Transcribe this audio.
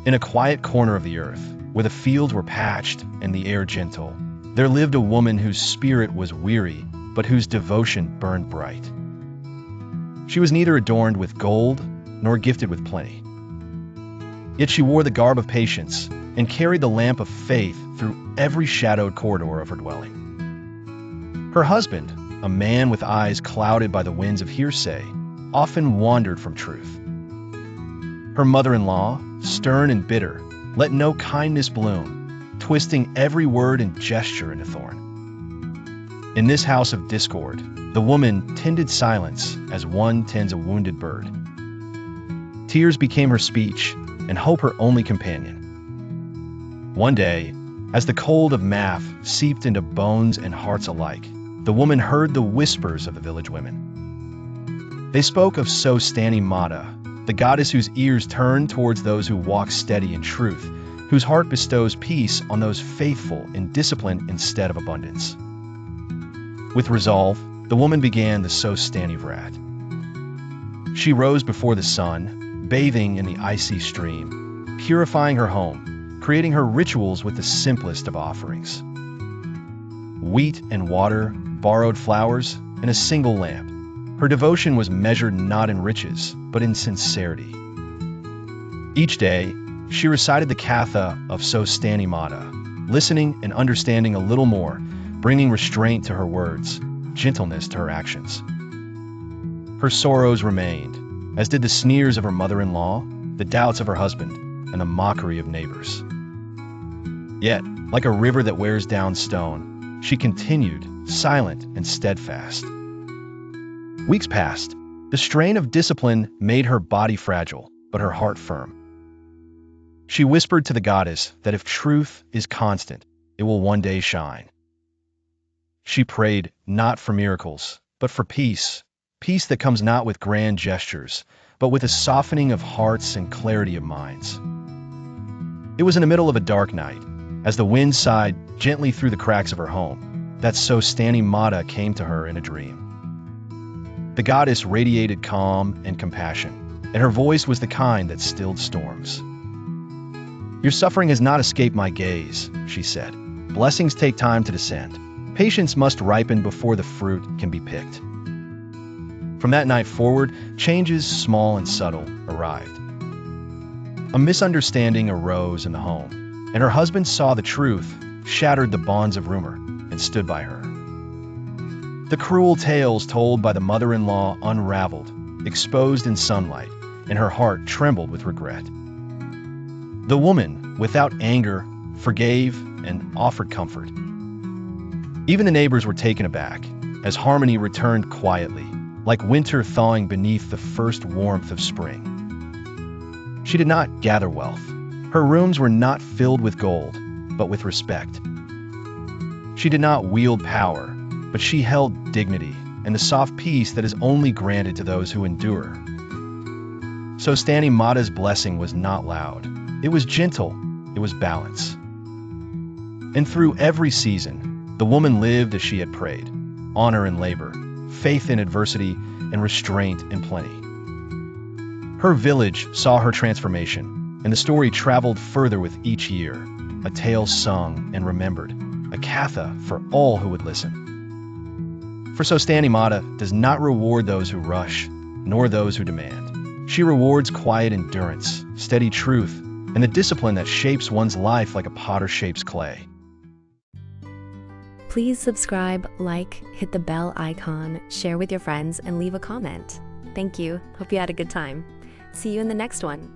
In a quiet corner of the earth, where the fields were patched and the air gentle, there lived a woman whose spirit was weary, but whose devotion burned bright. She was neither adorned with gold nor gifted with plenty. Yet she wore the garb of patience and carried the lamp of faith through every shadowed corridor of her dwelling. Her husband, a man with eyes clouded by the winds of hearsay, often wandered from truth. Her mother-in-law, stern and bitter, let no kindness bloom, twisting every word and gesture into thorn. In this house of discord, the woman tended silence as one tends a wounded bird. Tears became her speech, and hope her only companion. One day, as the cold of Math seeped into bones and hearts alike, the woman heard the whispers of the village women. They spoke of Sostani, the goddess whose ears turn towards those who walk steady in truth, whose heart bestows peace on those faithful in discipline instead of abundance. With resolve, the woman began the Sostani Vrat. She rose before the sun, bathing in the icy stream, purifying her home, creating her rituals with the simplest of offerings. Wheat and water, borrowed flowers, and a single lamp. Her devotion was measured not in riches, but in sincerity. Each day, she recited the Katha of Sostani, listening and understanding a little more, bringing restraint to her words, gentleness to her actions. Her sorrows remained, as did the sneers of her mother-in-law, the doubts of her husband, and the mockery of neighbors. Yet, like a river that wears down stone, she continued, silent and steadfast. Weeks passed. The strain of discipline made her body fragile, but her heart firm. She whispered to the goddess that if truth is constant, it will one day shine. She prayed not for miracles, but for peace, peace that comes not with grand gestures, but with a softening of hearts and clarity of minds. It was in the middle of a dark night, as the wind sighed gently through the cracks of her home, that Sostani came to her in a dream. The goddess radiated calm and compassion, and her voice was the kind that stilled storms. "Your suffering has not escaped my gaze," she said. "Blessings take time to descend. Patience must ripen before the fruit can be picked." From that night forward, changes, small and subtle, arrived. A misunderstanding arose in the home, and her husband saw the truth, shattered the bonds of rumor, and stood by her. The cruel tales told by the mother-in-law unraveled, exposed in sunlight, and her heart trembled with regret. The woman, without anger, forgave and offered comfort. Even the neighbors were taken aback, as harmony returned quietly, like winter thawing beneath the first warmth of spring. She did not gather wealth. Her rooms were not filled with gold, but with respect. She did not wield power, but she held dignity and the soft peace that is only granted to those who endure. Sostani blessing was not loud. It was gentle. It was balance. And through every season, the woman lived as she had prayed, honor in labor, faith in adversity, and restraint in plenty. Her village saw her transformation, and the story traveled further with each year, a tale sung and remembered, a katha for all who would listen. For Sostani does not reward those who rush, nor those who demand. She rewards quiet endurance, steady truth, and the discipline that shapes one's life like a potter shapes clay. Please subscribe, like, hit the bell icon, share with your friends, and leave a comment. Thank you. Hope you had a good time. See you in the next one.